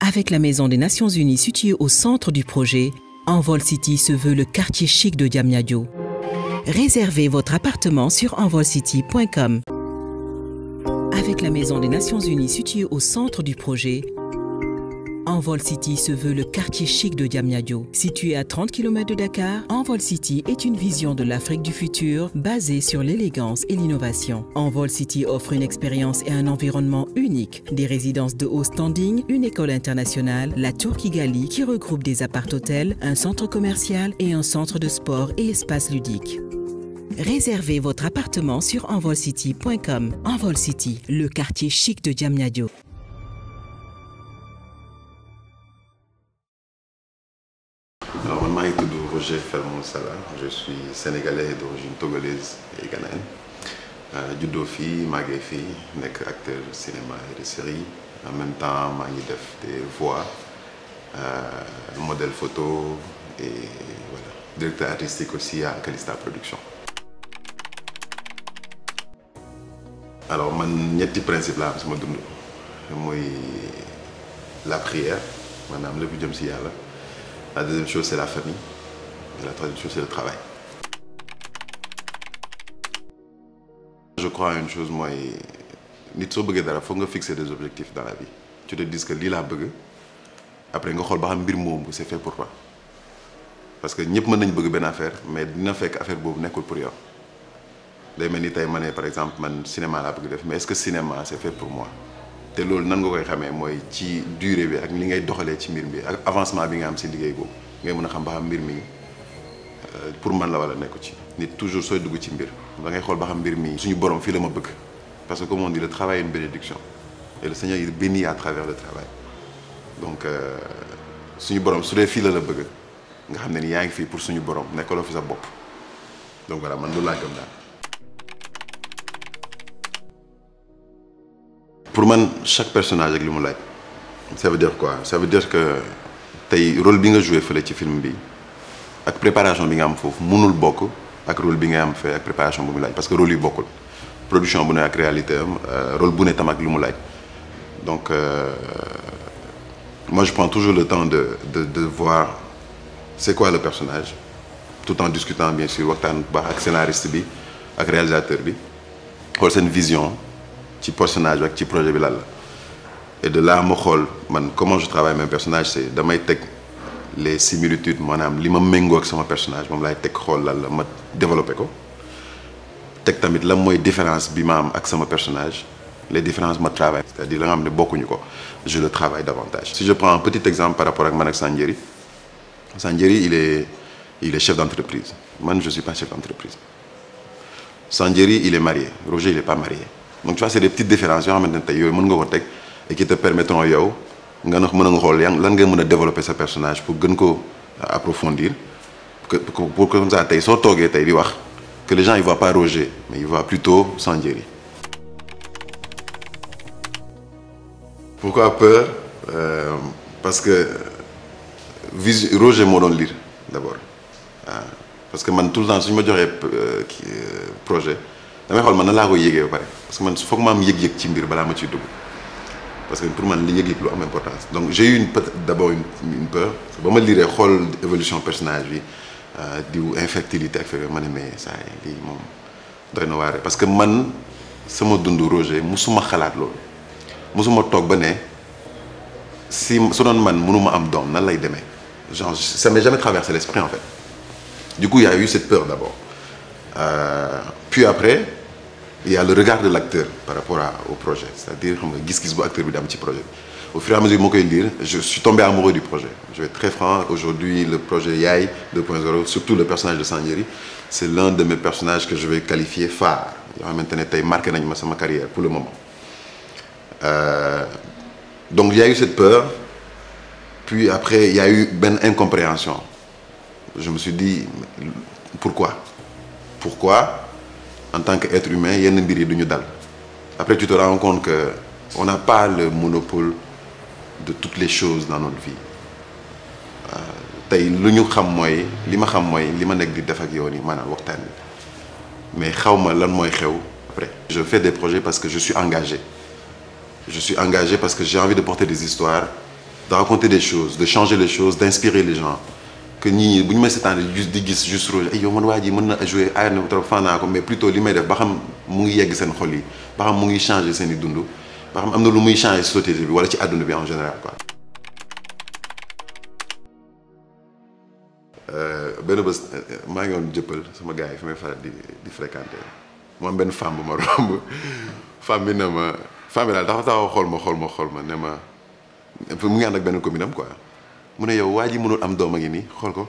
Avec la Maison des Nations Unies située au centre du projet, Envol City se veut le quartier chic de Diamniadio. Réservez votre appartement sur envolcity.com. Avec la Maison des Nations Unies située au centre du projet, Envol City se veut le quartier chic de Diamniadio. Situé à 30 km de Dakar, Envol City est une vision de l'Afrique du futur basée sur l'élégance et l'innovation. Envol City offre une expérience et un environnement unique. Des résidences de haut standing, une école internationale, la Tour Kigali qui regroupe des appart-hôtels, un centre commercial et un centre de sport et espaces ludiques. Réservez votre appartement sur envolcity.com. Envol City, le quartier chic de Diamniadio. Alors, moi, je suis Roger Fermon Sala. Je suis sénégalais d'origine togolaise et ghanéenne. Judo fi, magé fi, nek acteur de cinéma et de série. En même temps, je fais des voix, modèle photo et voilà. Directeur artistique aussi à Calista Production. Alors, mon principe là, c'est la prière, madame le plus de la deuxième chose, c'est la famille. Et la troisième chose, c'est le travail. Je crois à une chose, moi, il faut fixer des objectifs dans la vie. Tu te dis que l'île bug, après, c'est fait pour toi. Parce que nous avons une affaire, mais nous avons fait affaire pour toi. Par exemple, le cinéma, mais est-ce que le cinéma, c'est fait pour moi? te loolu nan nga koy xamee mooy ci durée bi ak li ngay doxalee ci mbir bi ak avancement bi nga am si liggéey boobu ngay mën a xam ba xam mbir mi pour man la wala nekku ci nit toujours sooy dugg ci mbir da ngay xool ba xam mbir mi suñu borom fii la ma bëgg parce que comme on dit le travail est une bénédiction et le Seigneur il bénit à travers le travail donc suñu borom su dee fii la bëgg nga xam ne ni yaa ngi fii pour suñu borom nekkaloo fi sa bopp donc voilà man loolu laa gëm daal. Pour moi, chaque personnage avec lui, ça veut dire quoi? Ça veut dire que le rôle que tu joué dans le film, la préparation que tu as fait, mënul bokk ak rôle que tu as fait, la préparation que tu as fait. Parce que le rôle est beaucoup. La production est la réalité, le rôle est avec lui. Donc, moi je prends toujours le temps de voir c'est quoi le personnage, tout en discutant bien sûr avec le scénariste, avec le réalisateur, pour une vision. Petit personnage avec petit projet bi et de là comment je travaille mes personnages c'est damay teg les similitudes maanaam li ma méngoo ak sama personnage moom laay teg xool lan la ma développé ko teg tamit lan mooy différence bi ma am ak sama personnage les différences ma travaille c'est-à-dire la nga xam ne bokkuñu ko je le travaille davantage. Si je prends un petit exemple par rapport ak man ak Sandiéry il est chef d'entreprise man je suis pas chef d'entreprise. Sandiéry il est marié Roger il est pas marié. Donc tu vois, c'est des petites différences et qui te permettront de développer ce personnage pour approfondir. Pour que comme ça, que les gens ne voient pas Roger, mais ils voient plutôt Sandiéry. Pourquoi peur? Parce que Roger m'a donné lire d'abord. Parce que tout le temps, si je me dis projet, damay xool man na laa koy yégee ba pare parce que man foog ma am yëg-yëg ci mbir balaa ma ciy dugg parce que pour man li yëg-yëg lu am importance donc j'ai eu d'abord une peur ba ma liree xool évolution personnage bi diw infertilité ak fekk ma ne mais saa yi lii moom doy na waare parce que man sama dund Roger musuma xalaat loolu musuma toog ba ne si su doon man mënuma am doom nan lay demee genre ça m'est jamais traversé l'esprit en fait du coup il y a eu cette peur d'abord puis après il y a le regard de l'acteur par rapport au projet c'est-à-dire xam nga gis-gis bu acteur bi di am ci projet au fur et à mesure que ma koy lire je suis tombé amoureux du projet je vais être très franc aujourd'hui le projet Yaay 2.0 surtout le personnage de Sandiéry c'est l'un de mes personnages que je vais qualifier phare yoo xamante ne tey marqué nañu ma sama carrière pour le moment donc il y a eu cette peur puis après il y a eu une incompréhension je me suis dit pourquoi en tant qu'être humain yenn mbir yi duñu dal après tu te rends compte que on n'a pas le monopole de toutes les choses dans notre vie tey lu ñu xam mooy li ma xam mooy li ma nekk di def ak yow nii maanaam waxtaan bi mais xaw ma lan mooy xew après. Je fais des projets parce que je suis engagé parce que j'ai envie de porter des histoires de raconter des choses de changer les choses d'inspirer les gens que ñii bu ñu may seetaan di gis juste Rouge ay yow man waa ji mën na jouer aar na trop fan naa ko mais plutôt li may def ba xam mu ngi yegg seen xol yi ba xam mu ngi changer seen i dund ba xam am na lu muy changer société bi wala ci àdduna bi en général quoi. benn bés maa ngi woon jëppal sama gars yi fi may faral di fréquenter mu am benn femme bu ma romb femme bi ne ma femme bi daal dafa taxaw xool ma ne ma mu ngi ànd ak benn commune am quoi mu ne yow waa ji mënul am doom a ngi nii xool ko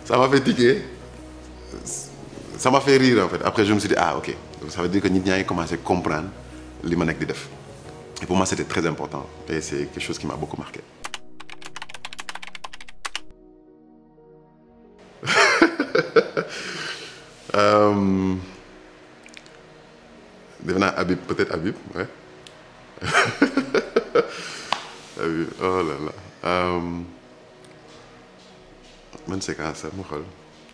ça m'a fait tiquer ça m'a fait rire en fait après je me suis dit ah ok donc ça veut dire que nit ñaa ngi commencé comprendre li ma nekk di def et pour moi c'était très important et c'est quelque chose qui m'a beaucoup marqué. defe naa Habib peut-être Habib ouais. Habib oh là là man séquence sax mu xool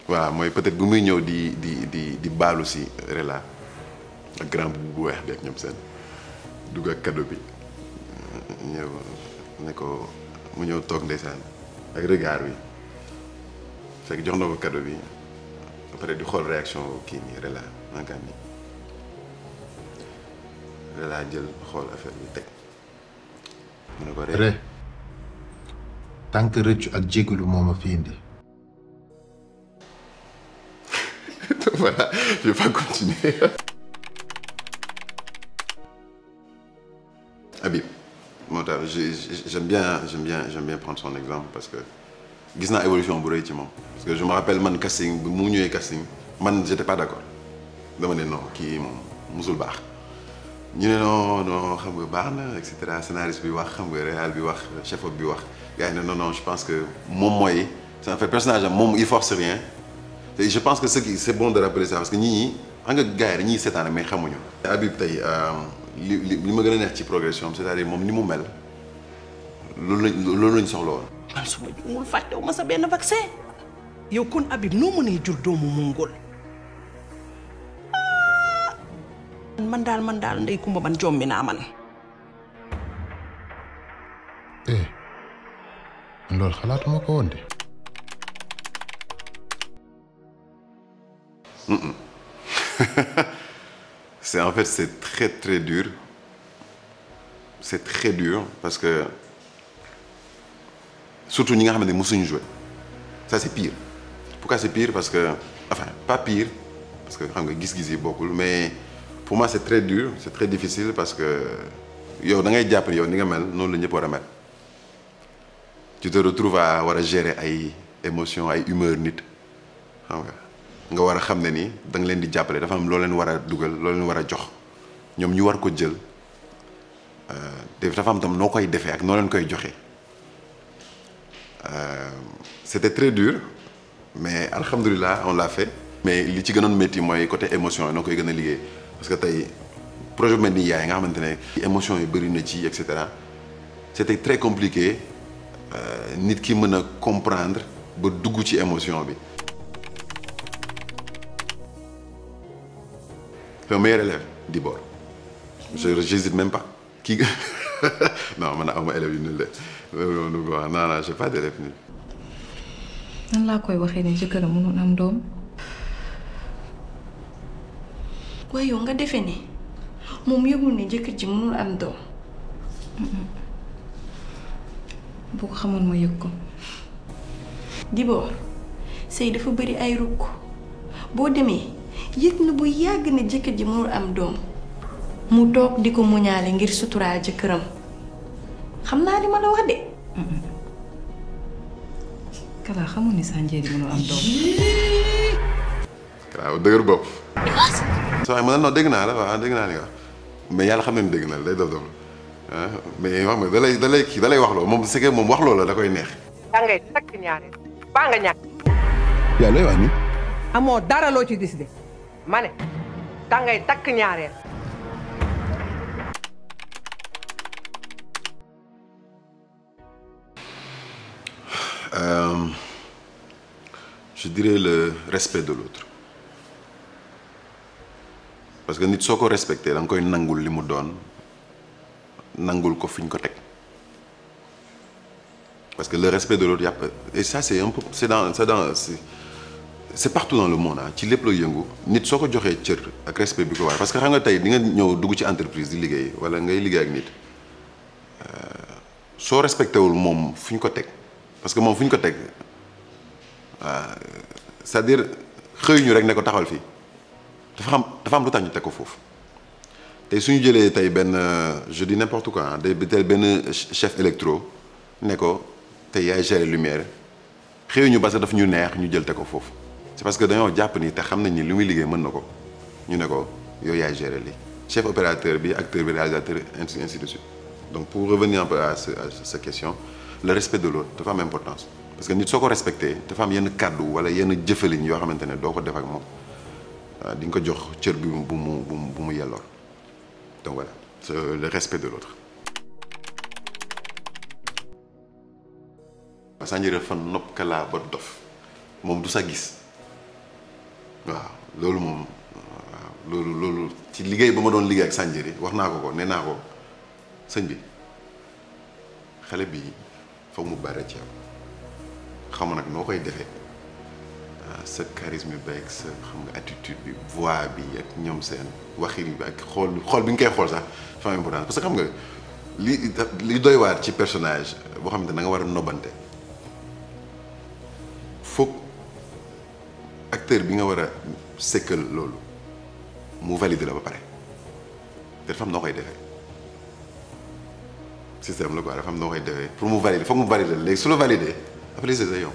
voilà mooy peut-être bu muy ñëw di baalu si Rella ak grand bu weex bi ak ñoom seen dugg ak cadeau bi ñëw ne ko mu ñëw toog ndeysaan ak regard bi fekk jox na ko cadeau bi après di xool réaction kii nii Rella nankaan nii Rella jël xool affaire bi teg mu ne ko Ré tant que rëccu ak jégalu moo ma fi indi. Voilà, je vais pas continuer. Habib moo tax j'aime bien prendre son exemple parce que gis naa évolution bu rëy ci moom parce que je me rappelle man casting bu mu ñëwee casting man j'étais pas d'accord dama ne non kii moom musul baax ñu ne non xam nga baax na et cetera scénariste bi wax xam nga réal bi wax chef op bi wax gars yi ne non je pense que moom mooy ça fait personnage am moom il force rien te je pense que c'est bon de rappeler ça parce que ñi xam nga gars yi dañuy seetaan mais xamuñu. Habib tey li ma gën a neex ci progression c'est-à-dire moom ni mu mel loolu lañ soxla woon. man su ma juumul fàttewu ma sa benn vaccin yow kon Habib noo mënee jur doomu Mongol man daal ndey kumba man jommi naa man. loolu xalaatuma ko woon de. C'est très dur. C'est très dur parce que surtout ñi nga xamante ne mosuñu jouer ça c'est pire. Pourquoi c'est pire? Parce que enfin pas pire parce que xam nga gis-gis yi bokkul mais pour moi c'est très dur, c'est très difficile parce que yow da ngay jàpp yow ni nga mel noonu la ñëpp war a mel. Tu te retrouves à war a gérer ay émotions ay humeur nit xam nga war a xam ne ni da nga leen di jàppale dafa am loo leen war a dugal loo leen war a jox ñoom ñu war ko jël dafa am tam noo koy defee ak noo leen koy joxe c'était très dur mais alhamdulilah on l'a fait. mais li ci gënoon métti mooy côté émotion yi noo koy gën a liggéey parce que tey projet bu mel ni yaay nga xamante ne émotion yi bëri na ci et cetera c'était très compliqué nit ki mën a comprendre ba dugg ci émotion bi. C'est le meilleur élève Dibor. J'hésite même pas. Qui... non, man awma élève yu nul de. Non, j'ai pas d'élève nul. nan laa koy waxee ne jëkkëram mënul am doom. waaye yow nga defe ne moom yëgul ne jëkkër ji mënul am doom. bu ko xamoon ma yëg ko. Dibor sëy dafa bari ay rukk boo demee yëg na bu yàgg ne jëkkër ji mënul am doom mu toog di ko muñaale ngir suturaal jëkkëram xam naa li ma la wax de. Kala xamul ni Sanjay di mënul am doom. waaw dëgër bopp. soo xam ne non dégg naa la waaw dégg naa li nga wax mais yàlla xam na ni dégg na la day dof mais wax nga da lay wax loo moom c'est que moom wax loo la da koy neex. da ngay takk ñaareel baa nga ñàkk. yaa lay wax ni. amoo dara loo ci décidé ma ne da ngay takk ñaareel. Je dirais le respect de l'autre parce que nit soo ko respecté da nga koy nangul li mu doon nangul ko fi ñu ko teg parce que le respect de l'autre et ça c'est un peu c'est partout dans le monde ah ci lépp la yëngu nit soo ko joxee cër ak respect bi ko war parce que xam nga tey di nga ñëw dugg ci entreprise di liggéey wala ngay liggéey ak nit soo respecté wul moom fu ñu ko teg parce que moom fu ñu ko teg c'est-à-dire xëyuñu rek ne ko taxawal fii dafa am lu tax ñu teg ko foofu tey suñu jëlee tey benn je dis n'importe quoi day tey benn chef électro ne ko tey yaay gérer lumière xëyuñu parce que daf ñu neex ñu jël teg ko foofu. c'est parce que dañoo jàpp ni te xam nañ ni li muy liggéey mën na ko ñu ne ko yow yaay gérer lii chef opérateur bi acteur bi réalisateur ainsi de suite donc pour revenir un peu à sa question le respect de l'autre dafa am importance parce que nit soo ko respecté dafa am yenn kàddu wala yenn jëfaliñ yoo xamante ne doo ko def ak moom di nga ko jox cër bi bu mu yelloor donc voilà c'est le respect de l'autre. Sanjiri fan nopp kalaa ba dof moom du sa gis. waaw loolu moom waaw loolu ci liggéey ba ma doon liggéey ak Sanjiri wax naa ko nee naa ko sëñ bi xale bi foog mu bare ci yow xam nag noo koy defee sa charisme bi ak sa xam nga attitude bi voix bi ak ñoom seen waxin bi ak xool bi nga koy xool sax dafa am importance parce que xam nga li doy waar ci personnage boo xamante ne da nga war a nobante foog acteur bi nga war a sekkal loolu mu valider la ba pare te dafa am noo koy defee système la quoi dafa am noo koy defee pour mu valider foog mu valider léegi su la valider après c'est ça yow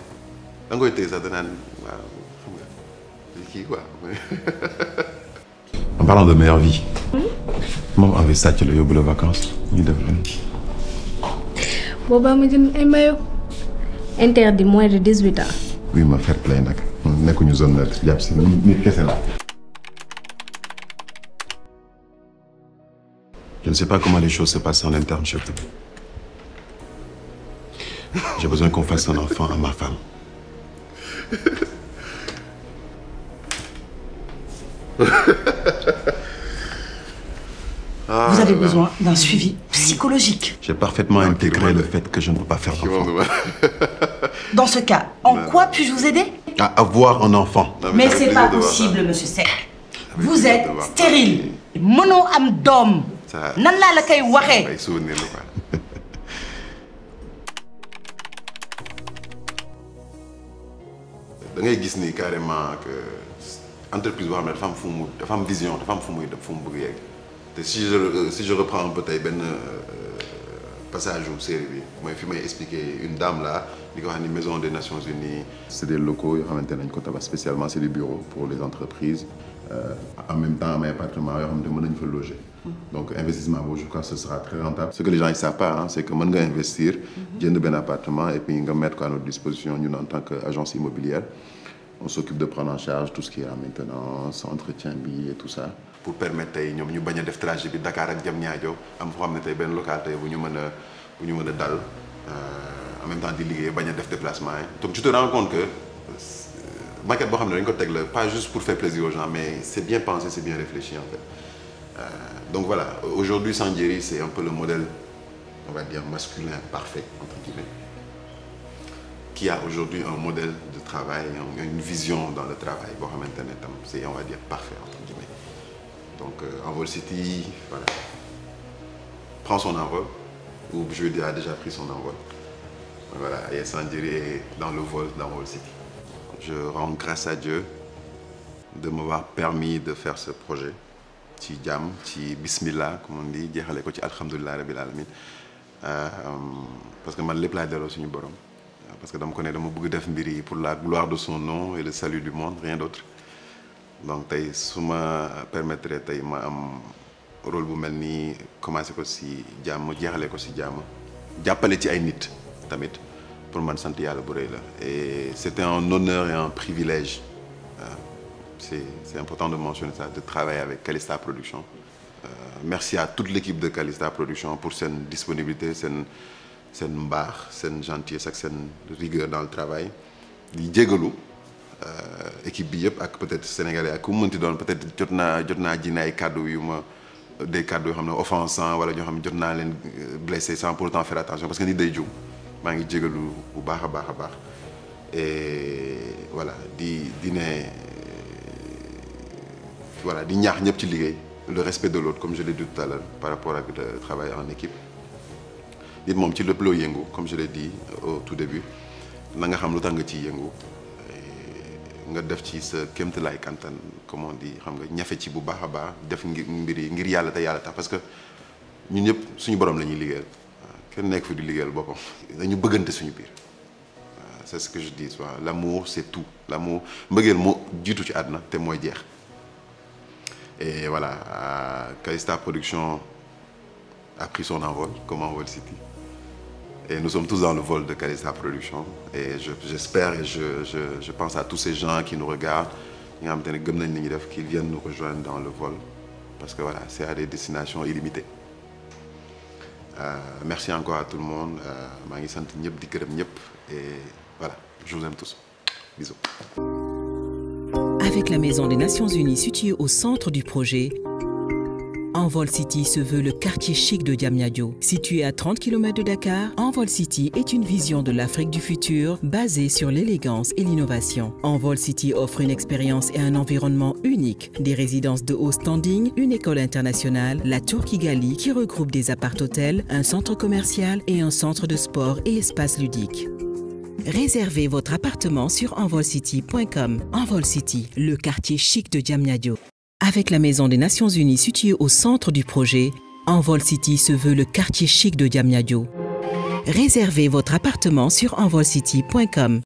da nga koy téye sax danaan waaw xam nga kii quoi. En parlant de meilleure vie. moom envie sàcc la yóbbu la vacances ñu def leen. boobaa ma jënd ay maillot interdit moins de 18 ans. oui ma fair play nag. nekkuñu zone neutre jàpp si nit kese la. Je ne sais pas comment les choses se passent en interne chez vous. J'ai besoin qu'on fasse un enfant à ma femme. Vous avez besoin d'un suivi psychologique. J'ai parfaitement intégré le fait que je ne peux pas faire d'enfant. Dans ce cas, en quoi puis-je vous aider? À avoir un enfant. Mais c'est pas possible, monsieur Seck. Vous êtes stérile. Mënoo am doom. Nan laa la koy waxee. da ngay gis ni carrément que entreprise boo xam ne dafa am vision dafa am fu mu bëgg yegg te si je reprends un peu tey benn passage wu série bi mooy fi may expliquer une dame là di ko wax ni maison des Nations Unies. c'est des locaux yoo xamante nañ ko tabax spécialement c'est des bureaux pour les entreprises en même temps amay appartement yoo xamante mën nañ fa loger. donc investissement boobu je crois que ce sera très rentable. ce que les gens ils savent pas hein, c'est que mën nga investir jënd benn appartement et puis nga mettre ko à notre disposition ñun en tant qu'agence immobilière on s'occupe de prendre en charge tout ce qui est la maintenance entretien bi et tout ça. pour permettre tey ñoom ñu bañ a def trajet bi Dakar ak Diamniadio am foo xam ne tey benn local tey bu ñu mën a dal en même temps di liggéey bañ a def déplacement yi. donc tu te rends compte que maquette boo xam ne dañ ko teg la pas juste pour faire plaisir aux gens mais c'est bien pensé c'est bien réfléchi en fait. Donc voilà, aujourd'hui Sanjiri c'est un peu le modèle, on va dire masculin parfait entre guillemets, qui a aujourd'hui un modèle de travail, une vision dans le travail. Bon, maintenant c'est on va dire parfait entre guillemets. Donc Envol City, voilà, prend son envol, ou je veux dire a déjà pris son envol. Voilà, et Sanjiri est dans le vol d'Envol City. Je rends grâce à Dieu de m'avoir permis de faire ce projet. ci jàmm ci bismillah comme on dit jeexale ko ci alhamdulilah rabbil alamin parce que man lépp laay delloo suñu borom parce que dama ko ne dama bëgg def mbir yi pour la gloire de son nom et le salut du monde rien d'autre donc tey su ma permettre tey ma am rôle bu mel nii commencé ko si jàmm jeexale ko si jàmm jàppale ci ay nit tamit pour man sant yàlla bu rëy la et c'était un honneur et un privilège. C'est important de mentionner ça, de travailler avec Calista Production. Merci à toute l'équipe de Calista Production pour cette disponibilité, cette mbaax, cette gentillesse ak seen rigueur dans le travail. di jégalu équipe bi yëpp ak peut-être sénégalais ak ku mu mënti doon peut-être jot naa ji ay kàddu yu ma des kàddu yoo xam ne offensant wala ñoo xam ne jot naa leen blessé sans pour autant faire attention parce que nit day juum maa ngi jégalu bu baax a baax et voilà di ñaax ñëpp ci liggéey le respect de l'autre comme je l'ai dit tout à l'heure par rapport ak le travail en équipe nit moom ci lépp loo yëngu comme je l'ai dit au tout début na nga xam lu tax nga ciy yëngu nga def ci sa kéemtalaay kantan comme on dit xam nga ñafe ci bu baax a baax def mbir yi ngir yàlla te yàlla tax parce que ñun ñëpp suñu borom la ñuy liggéeyal kenn nekk fi di liggéeyal boppam dañu bëggante suñu biir c'est ce que je dis waaw l'amour c'est tout l'amour mbëggeel moo jiitu ci àdduna te mooy jeex et voilà Calista Production a pris son envol comme Envol City et nous sommes tous dans le vol de Calista Production et j'espère et je pense à tous ces gens qui nous regardent ñi nga xamante ne gëm nañ li ñuy def qu'ils viennent nous rejoindre dans le vol parce que voilà c'est à des destinations illimitées merci encore à tout le monde maa ngi sant ñëpp di gërëm ñëpp et voilà je vous aime tous bisous. Avec la Maison des Nations Unies située au centre du projet, Envol City se veut le quartier chic de Diamniadio. Situé à 30 km de Dakar, Envol City est une vision de l'Afrique du futur basée sur l'élégance et l'innovation. Envol City offre une expérience et un environnement unique. Des résidences de haut standing, une école internationale, la Tour Kigali qui regroupe des appart-hôtels, un centre commercial et un centre de sport et espaces ludiques. Réservez votre appartement sur envolcity.com. Envol City, le quartier chic de Diamniadio. Avec la Maison des Nations Unies située au centre du projet, Envol City se veut le quartier chic de Diamniadio. Réservez votre appartement sur envolcity.com.